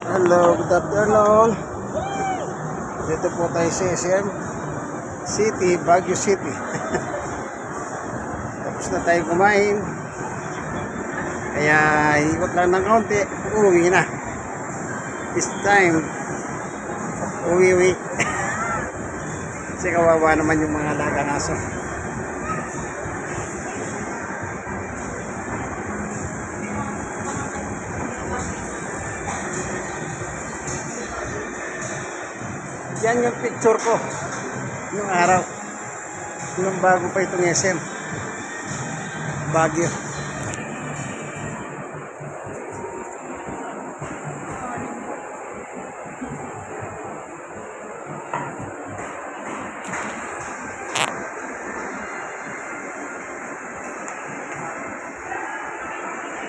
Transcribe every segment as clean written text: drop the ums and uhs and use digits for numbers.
Hello, good afternoon. Dito po tayo sa SM City, Baguio City. Tapos na tayo kumain. Kaya ikot lang ng kaunti, uuwi na. This time, uwi. Kasi kawawa naman yung mga alaga naso. Yan yung picture ko yung araw nung bago pa itong SM Baguio.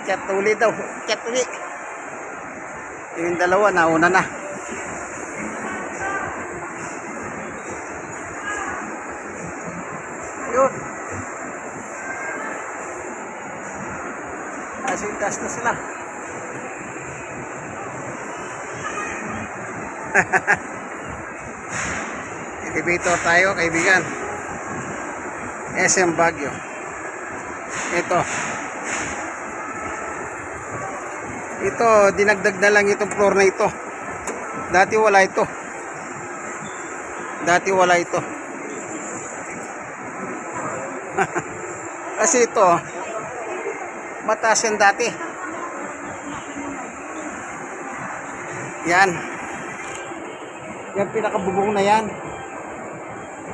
Katuli daw, katuli. Yung dalawa nauna na. Yun. Asintas na sila. Elevator tayo, kaibigan. SM Baguio. Ito, dinagdag na lang itong floor na ito. Dati wala ito. Kasi ito mataas yan dati. Yan pinakabubong na yan.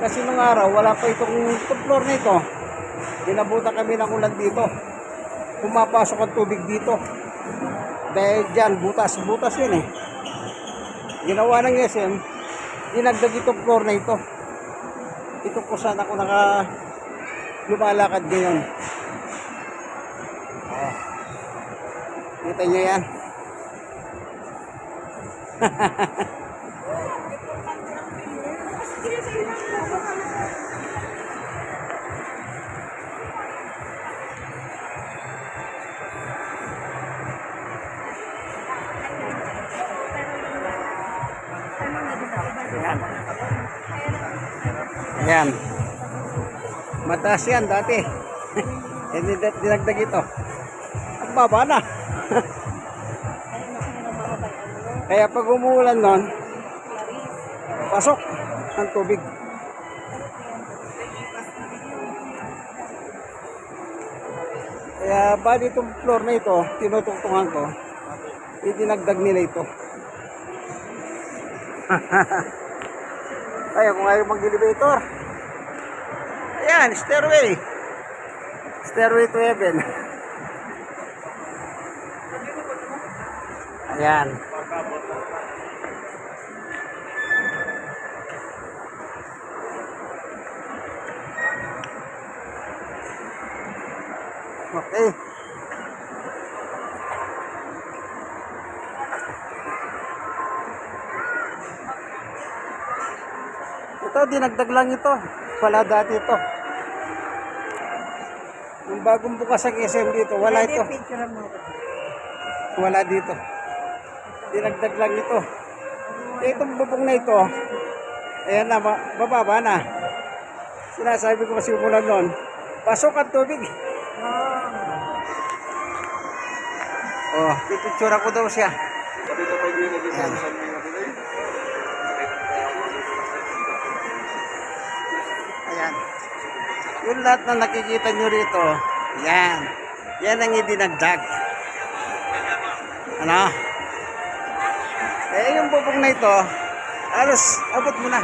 Kasi nung araw wala pa itong floor na ito. Dinabutan kami ng ulan dito. Pumapasok ang tubig dito dahil dyan butas yun eh. Ginawa ng SM, dinagdag itong floor na ito. Ito po saan ako lumalakad ngayon. Kita nyo yan. Ayan. Mataas yan dati. Dinagdag ito. Ang baba na. Kaya pag umuulan nun, pasok ang tubig. Kaya bali itong floor na ito, tinutungtungan ko, idinagdag nila ito. Kaya kung ayaw mag-elevator, ayan, stairway to heaven. Ayan. Okay. Ito, dinagdag lang ito. Wala dati ito. Yung bagong bukas ang SM dito, wala ito. Wala dito. Dinagdag lang ito. Itong bubong na ito, ayan na, bababa na. Sinasabi ko kasi umulan nun, pasok ang tubig. Oh, pipicture ako daw siya. Ayan. Ayan. Yung lahat na nakikita nyo rito, yan ang idinagdag. Ano? Eh, yung bubong na ito, alos, abot mo na.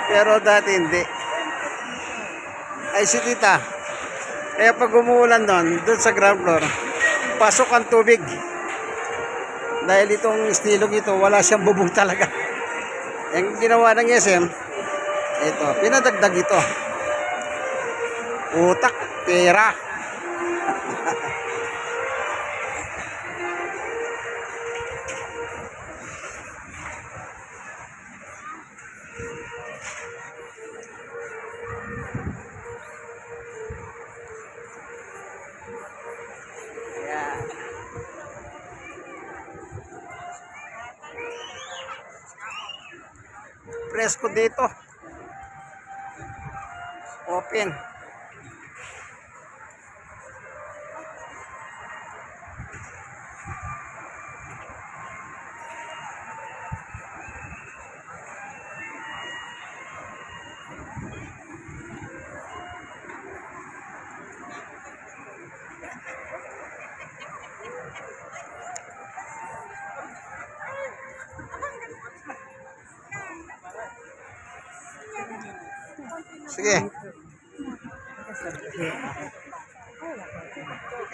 Pero dati hindi. Ay, si tita. Kaya pag umuulan doon sa ground floor, pasok ang tubig. Dahil itong istilong ito, wala siyang bubong talaga. Yung ginawa ng SM, ito, pinadagdag ito. Utak, pera. presko dito. Open. Sige.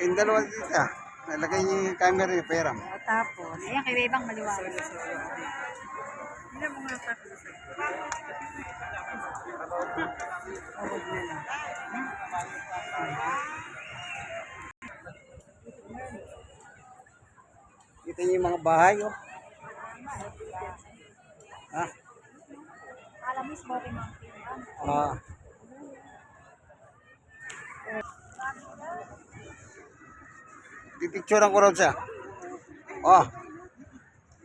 Yung dalawa dito. Nalagay niyo yung camera niyo, pera mo. Tapos, ayan kay Bebang maliwanag. Kita niyo yung mga bahay, oh. Ha? Alam mo, smoky mountain. Ah. Pipicturean ko raw siya. Oh.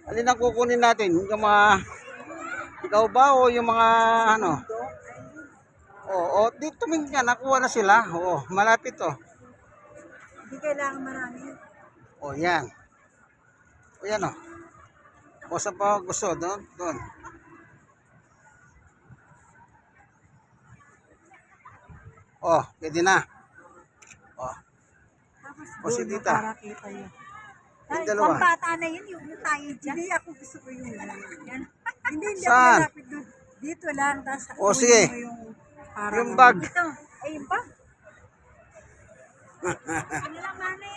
Alin ang kukunin natin? Yung mga ikaw ba o yung mga ano? Oh, dito minsan nakuha na sila. Oo, malapit to. Hindi kailangan marami. Oh, yan. O yan oh. O sa pa gusto doon, doon. Oh, pwede na. Oh. Tapos O si tita. para kita yun. Yung dalawa. Pambata na yun, yung tayo dyan. Hindi, ako gusto ko yung yan. Hindi Saan? ako malapit doon. Dito lang, tapos O sige. Yung bag. Ito, ay yung bag. Ano lang, mami?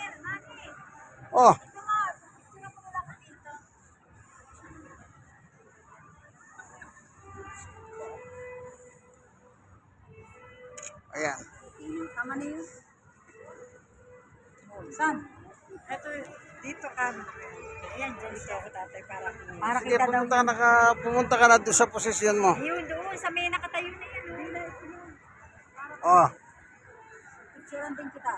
Oh. Ito nga, sino po wala ka dito? Ayan. Tama na yun. Saan? Ito, dito ka. Ayan, dyan siya ako tatay para Sige, kita daw. pumunta ka na doon sa posisyon mo. Ayun, doon, sa may nakatayo na yan. Oh. Picturean din kita.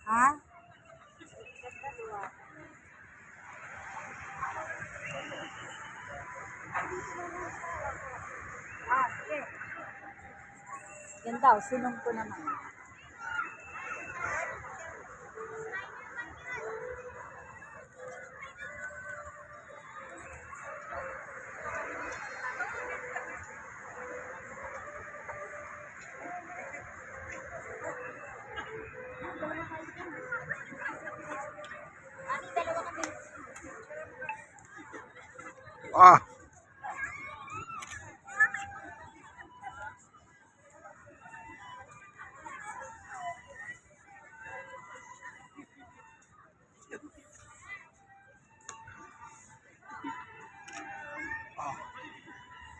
Ha? Sige. Yan daw, sinong ko naman. Ah.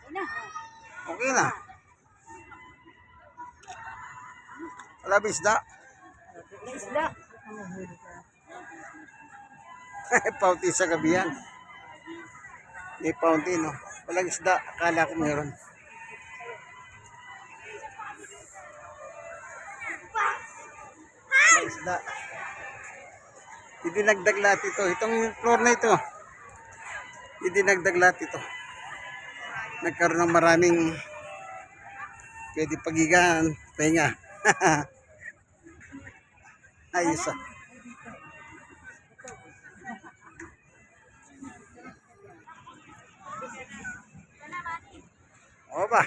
Na. Okay na. Wala ba isda? Isda. Pauti sa gabi yan. May pauti, no? Walang isda. Akala ko meron. Walang isda. Idinagdag lahat ito. Itong floor na ito. Idinagdag lahat ito. Nagkaroon ng maraming pwede pagigaan. Pahinga. Ayos ah. O ba?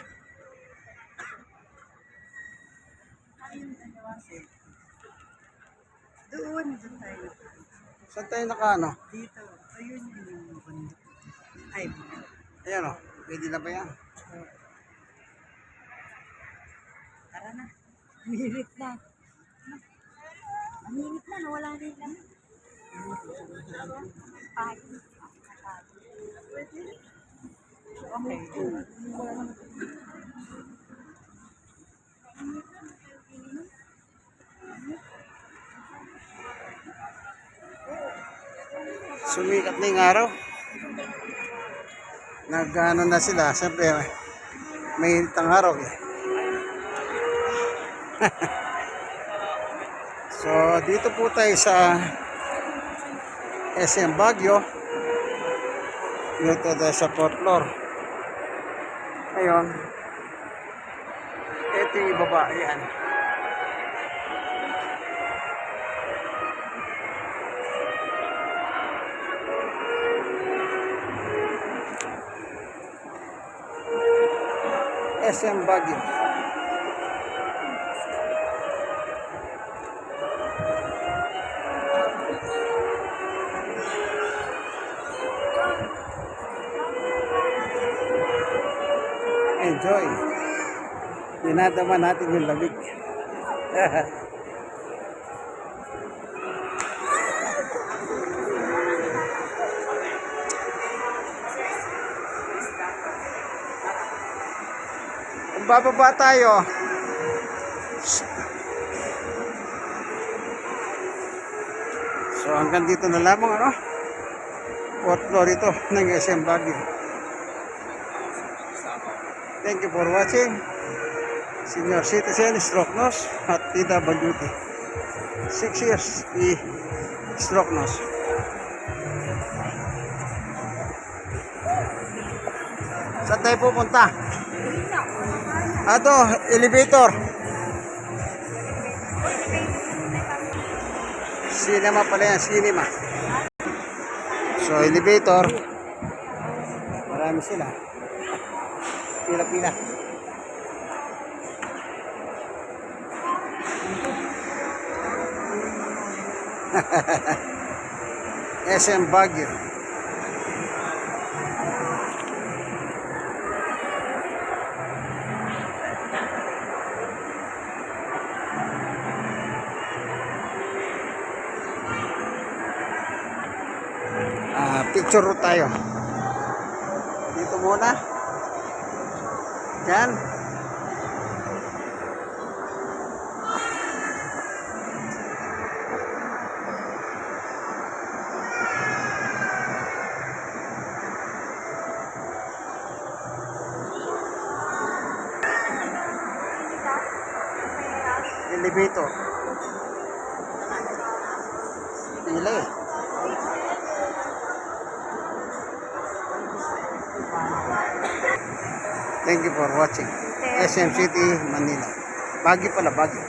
Doon tayo. Saan tayo nakaano? Dito. Ayun yung bundok. Ay, Ayan o. Pwede na ba yan? tara na. Minit na. Minit na, nawala rin lang. Okay. Sumikat na yung araw. Nag-ano na sila. Siyempre, may ang araw eh. So, dito po tayo sa SM Baguio. Dito tayo sa 4th floor. Ngayon, ito yung ibaba. Ayan. SM Baguio. Enjoy. Dinadama natin yung lamig. Kung bababa tayo, so hanggang dito na lamang, ano? 4th floor ito ng SM Baguio. Thank you for watching. Senior Citizen, Stroke Nose at PWD. 6 years, Stroke Nose. Saan tayo pupunta? Ato, elevator. Cinema pala yan, cinema. So, elevator. Marami sila. Pila-pila. SM Baguio. Picture tayo. Dito muna. Yan. Elevator. Pila eh. Thank you for watching. SM City, Manila. Baguio pala, Baguio.